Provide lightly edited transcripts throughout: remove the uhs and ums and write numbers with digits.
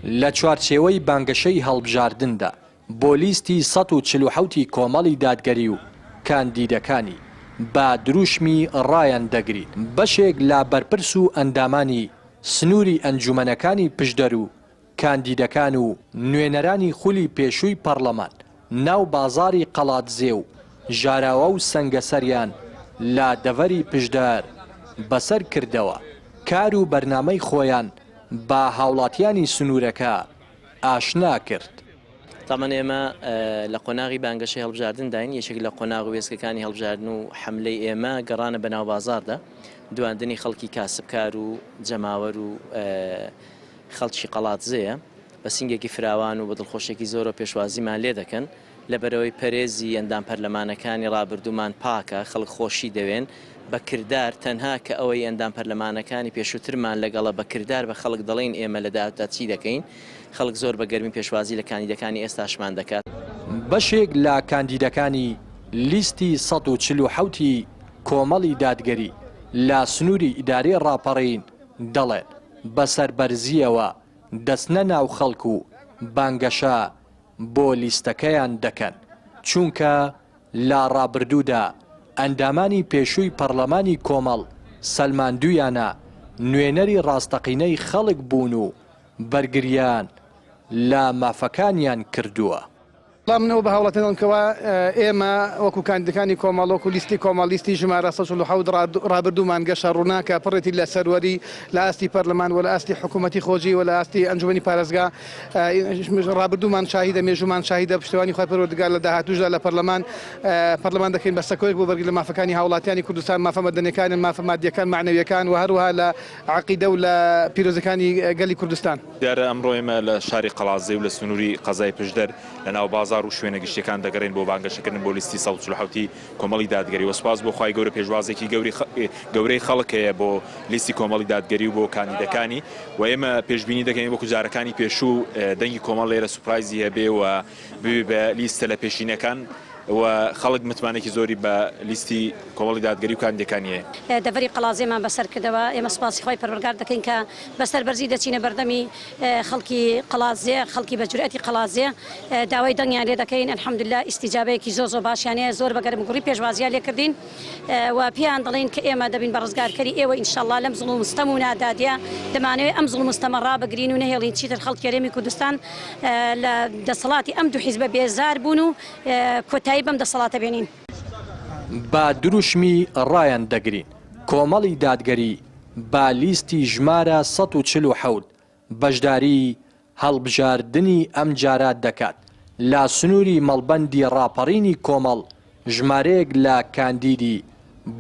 لە چوارچێوەی بانگەشەی هەڵبژاردندا بۆ لیستی 147 کۆمەڵی دادگەری و کاندیدەکانی با دروشمی ڕایان دەگریت. بەشێک لە بەرپرس و ئەندامانی سنووری ئەنجومەنەکانی پشدەر و کاندیدەکان و نوێنەرانی خولی پێشووی پەرلەمان ناو بازاری قەڵاتزێ و ژاراوە و سەنگەسەریان لە دەڤەری پشدەر بەسەر کردەوە. کار و بەرنامەی خۆیان با هاوڵاتیانی سنوورەکە ئاشنا کرد. تامان ئێمە لە قۆناغی بانگەشەی هەڵبژاردن داین، یەکێک لە قۆناغ و وێستگەکانی هەڵبژاردن و حملەی ئێمە گەڕانە بەناو بازاردا، دواندنی خەڵکی کاسبکار و جەماوەر و خەڵکی قەڵاتزەیە بە سینگێکی فراوان و بە دڵخۆشێکی زۆر و پێشوازیمان لێ دەکەن لەبەرەوەی پەرێزی ئەندام پەرلەمانەکانی ڕابردوومان پاکە، خەڵک خۆشی دەوێن بە کردار، تەنها کە ئەوەی ئەندام پەرلەمانەکانی پێشووترمان لەگەڵە بە کردار بە خەڵک دەڵێن ئێمە لە داهاتوودا چی دەکەین، خەڵک زۆر بە گەرمی پێشوازی لە کاندیدەکانی ئێستاشمان دەکات. بەشێک لە کاندیدەکانی لیستی 147 کۆمەڵی دادگەری لە سنووری ئیدارەی ڕاپەڕین دەڵێن بە سەربەرزیەوە دەستنە ناو خەڵک و بانگەشە بۆ لیستەکەیان دەکەن، چونکە لە ڕابردوودا ئەندامانی پێشووی پەرلەمانی کۆمەڵ سەلماندوویانە نوێنەری ڕاستەقینەی خەڵک بوون و بەرگریان لە مافەکانیان کردووە. منەوە بە هاوڵاتیانکەوە ئێمە وەکو کاندیدەکانی کۆمەڵ وەکو لیستی کۆمەڵ لیستی ژمارە 147 ڕابردوومان گەشە ڕووناکە پڕێتی لە سەروەری لە ئاستی پەرلەمان و لە ئاستی حکوومەتی خۆجی و لە ئاستی ئەنجومەنی پارێزگا ڕابردوومان شاهیدە، مێژومان شاهیدە پشتیوانی خۆی پەروەردگار لە داهاتووشدا لە پەرلەمان دەکەین بە سەکۆیەک بۆ بەرگری لە مافەکانی هاوڵاتیانی کوردستان، مافە مەدەنیەکان، مافە مادیەکان، معنەویەکان و هەروەها لە عەقیدە و لە پیرۆزەکانی گەلی کوردستان. دیارە ئەمڕۆ ئێمە لە شاری قەڵاتزێ و لە سنووری قەزای پشدەر لە ناو بازار و شوێنە گشتیەکان دەگەڕێن بۆ بانگەشەکردن بۆ لیستی 147 کۆمەڵی دادگەری. وەسپاس بۆ خوای گەورە پێشوازێکی گەورەی خەڵک هەیە بۆ لیستی کۆمەڵی دادگەری و بۆ کاندیدەکانی، و ئێمە پێشبینی دەکەین وەکو جارەکانی پێشوو دەنگی کۆمەڵ لێرە سوپرایزی هەبێ و ببێ بە لیستە لە پێشینەکان و خەڵک متمانێکی زۆری بە لیستی کۆمەڵی دادگەری و کاندیدەکانی هەیە. دەڤەری قەڵاتزێمان بەسەر کردەوە، ئێمە سوپاسی خۆی پەروەردگار دەکەین کە بەسەر بەرزی دەچینە بەردەمی خەڵکی قەڵاتزێ، خەڵکی بە جورئەتی قەڵاتزێ، داوای دەنگیان لێ دەکەین. ئەلحەمدوللا ئیستیجابەیەکی زۆر باشیانەیە، زۆر بە گەرمگوڕی پێشوازیان لێ کردین و پیان دەڵێن کە ئێمە دەبین بە ڕزگارکەری ئێوە ئینشاءالله لەم زوڵم و ستەم و نادادیە دەمانەوێت ئەم زوڵم و ستەمە ڕابگرین و نەهێڵین چیتر خەڵکی هەرێمی کوردستان لە دەسەڵاتی ئەم دوو حیزبە بێزار بوون و کۆتایی بەم دەسەڵاتە بێنین. با دروشمی ڕایان دەگرین. کۆمەڵی دادگەری با لیستی ژمارە 147 بەشداری هەڵبژاردننی ئەم جارات دەکات لە سنووری مەڵبەندی ڕاپەڕینی کۆمەڵ ژمارەیەک لە کاندیدی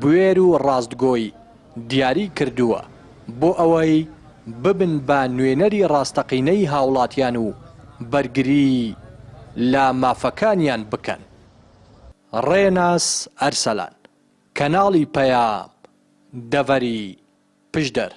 بوێر و ڕاستگۆی دیاری کردووە بۆ ئەوەی ببن بە نوێنەری ڕاستەقینەی هاوڵاتیان و بەرگری لە مافەکانیان بکەن. ڕێناس ئەرسەلان، کەناڵی پەیام، دەڤەری پشدەر.